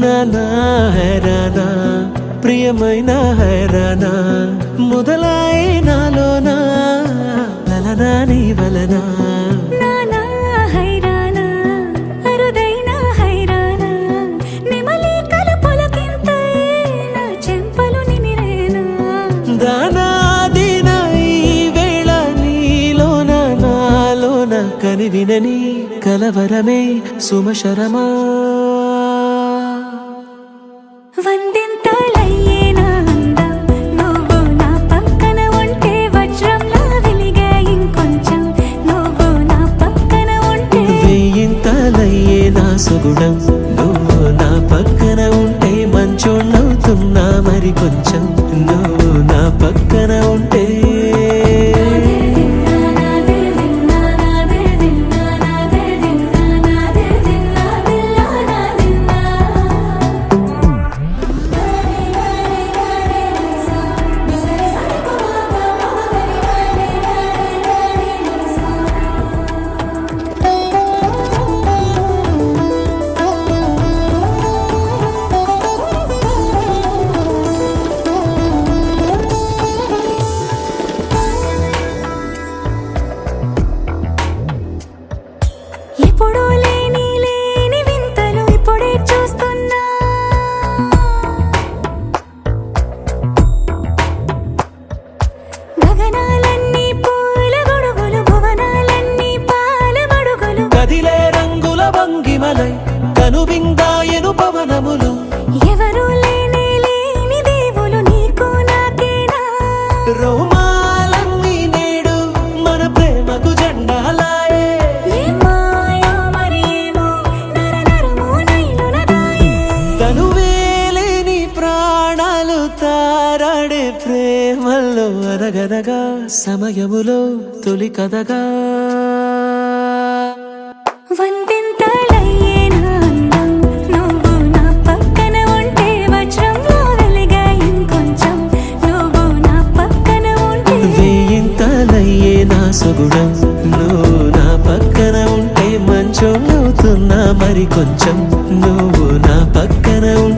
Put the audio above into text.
నానా హైరానా ప్రియమైన హైరానా మొదలాయి నాలోనా లలనా నీ వలనా నానా హైరానా అరుదైన హైరానా నిమలి కలుపులకింతై నా చెంపలు నిమిరేనా దానా దినా ఈ వేళ నీలోన నాలోన కనివినని కలవరమే సుమశరమా వందింతలయ్యే నా అందం నువ్వు నా పక్కన ఉంటే వజ్రంలా వెలిగే ఇంకొంచెం నువ్వు నా పక్కన ఉంటే వేయింతలయ్యే నా సుగుణం నువ్వు నా పక్కన ఉంటే మంచోణ్ణవుతున్నా మరి కొంచెం నువ్వు నా పక్కన ఉంటే ఎప్పుడూ లేని వింతలు ఇప్పుడే చూస్తున్నా గగనాలన్నీ పూల గొడుగులు భువనాలన్నీ పాల మడుగులు కదిలే రంగుల భంగిమలై కనువిందాయను పవనములు ఎవరూ లేని దేవులు నీకు నాకేనా రోమాలన్నీ నేడు మన ప్రేమకు జెండాలాయే ఏమాయో మరి ఏమో నరనరమో నైలున దాయే తనువేలేని ప్రాణాలు తారాడే ప్రేమల్లో అరగరగా సమయములో తొలి కథగా వందింతలయ్యే నా అందం నువ్వు నా పక్కన ఉంటే వజ్రంలా వెలిగే ఇంకొంచెం నువ్వు నా పక్కన ఉంటే వేయింతలయ్యే నా సుగుణం నువ్వు నా పక్కన ఉంటే మంచోణ్ణవుతున్నా మరి కొంచెం నువ్వు నా పక్కన ఉంటే